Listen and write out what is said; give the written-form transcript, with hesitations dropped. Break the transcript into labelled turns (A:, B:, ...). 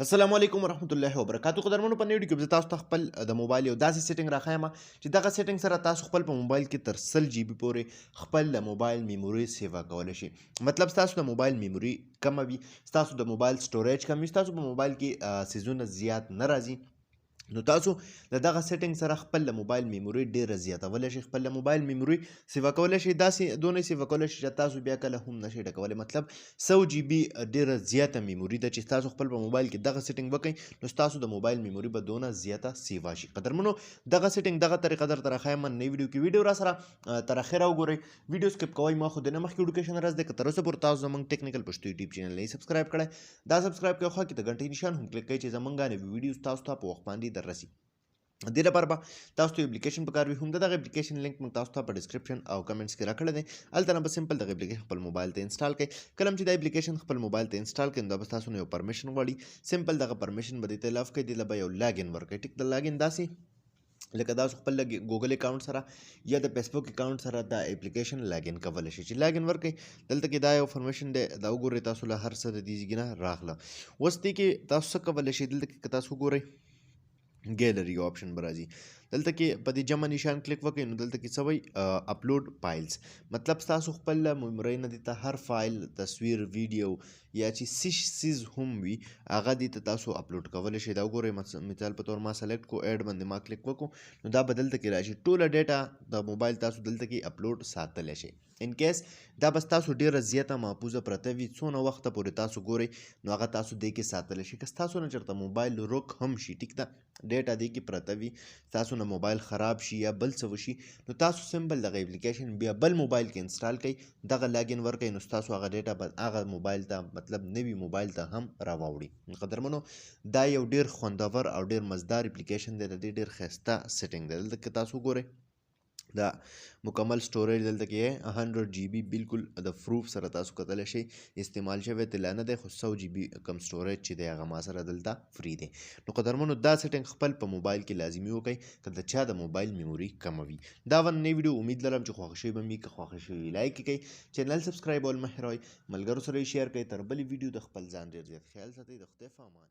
A: السلام علیکم ورحمت الله وبرکاتو. قدرمنو په نیوډ کې تاسو ته خپل د موبایل یو داسې سیټینګ راخایم چې دغه سیټینګ سره تاسو خپل په موبایل کې تر 100 جی بي پورې خپل د موبایل میموري سیوا کولی شئ. مطلب تاسو د موبایل میموري کمه وي، تاسو د موبایل سټوریج کم وي، تاسو په موبایل کې سیزونه زیات نه راځي، نو تاسو د دغه سیټینګ سره خپل د موبایل میموري ډیره زیاتولی شئ. خپل د موبایل میموري سیوا کولی شئ، داسې دونه سیوا کولی شئ چې تاسو بیا کله هم نشئ ډکولی. مطلب 100 جی بي ډیره زیاته میموري ده چې تاسو خپل په موبایل کې دغه سیټینګ وکئ نو ستاسو د موبایل میموري به دونه زیاته سیوا شي. قدرمنو دغه سیټینګ دغه طریقه درته راښایم نوې ویډیو کې. ویډیو را سره تر اخره وګورئ، ویډیو سکپ کوئ ما خو د نه مخکې ایډوکیشن راز دی. که تر اوسه پورې تاسو زموږ ټیکنیکل پښتو یوټیوب چینل نه سبسکرایب کړی، دا سبسکرایب کړئ، خوا کې د غنټۍ نشان هم کلیک کړئ چې زموږ نوې ویډیوز تاسو ته په وخت باندې در رسي. دې لپاره به تاسو ته اپلیکیشن پکار وي، هم دغه اپلیکیشن لینک موږ تاسو ته په ډسکرپشن او کمنټس کې راکړی دی. هلته نه به سمپل دغه اپلیکیشن خپل موبایل ته انسټال کړئ. کله چې دا اپلیکیشن خپل موبایل ته انسټال کړئ نو دا به تاسو نه یو پرمیشن غواړي. سمپل دغه پرمیشن به دې ته الاف کړئ، دې له به یو لاګین ورکړئ. ټیک د لاګین داسې لکه تاسو خپل ګوګل اکاونټ سره یا د فیسبوک اکاونټ سره دا اپلیکیشن لاګین کولی شئ. چې لاګین ورکړئ دلته کې دا یو فرمیشن دی، دا وګورئ تاسو له هر څه د دې ځای نه راغله. اوس دې کې تاسو څه کولی شئ، دلته کې که تاسو وګورئ ګیلري یو آپشن به راځي. دلته کې په دې جمع نشان کلیک وکړئ نو دلته کې څه وایي اپلوډ فایلز. مطلب ستاسو خپل میمورۍ نه دې ته هر فایل، تصویر، ویډیو یا چې څه څیز هم وي هغه دې ته تاسو اپلوډ کولی شئ. دا وګورئ مثال په طور ما سلیکټ کو، ایډ باندې ما کلیک وکړو نو دا به دلته کې راشي. ټوله ډیټا د موبایل تاسو دلته کې اپلوډ ساتلی شئ. ان کیس دا بس تاسو ډیره زیاته محفوظه پرته وي، څونه وخته پورې تاسو ګورئ نو هغه تاسو دې کې ساتلی شئ. که ستاسو نه چېرته موبایل ورک هم شي، ټیک ده، ډیټا دې کې پرته وي، تاسو نه موبایل خراب شي یا بل څه وشي نو تاسو سمپل دغه اپلیکیشن بیا بل موبایل کې انسټال کړئ، دغه لاګین ورکړئ نو ستاسو هغه ډیټا به هغه موبایل ته، مطلب نوي موبایل ته هم راواوړي. قدرمنو دا یو ډیر خوندور او ډیر مزدار اپلیکیشن دی، د دې ډیر ښایسته سیټینګ دی. دلته کې تاسو ګورئ دا مکمل سټوریج دلته کې 100 جی بي بالکل د پروف سره تاسو کتلی شئ استعمال شوی طلا نه دی، خو 100 جی بي کم سټوریج چې دی هغه ما سره دلته فری دی. نو قدرمنو دا سیټینګ خپل په موبایل کې لازمي وکړئ که د چا د موبایل میموري کمه وي. دا نوې ویډیو امید لرم چې خوښه شوې به مې. که خوښه شوې لایک کړئ، چینل سبسکرایب ول مه هېروئ، ملګرو سره یې شیر کړئ. تر بلې ویډیو د خپل ځان ډېر زیات خیال ساتئ. د خدای په امان.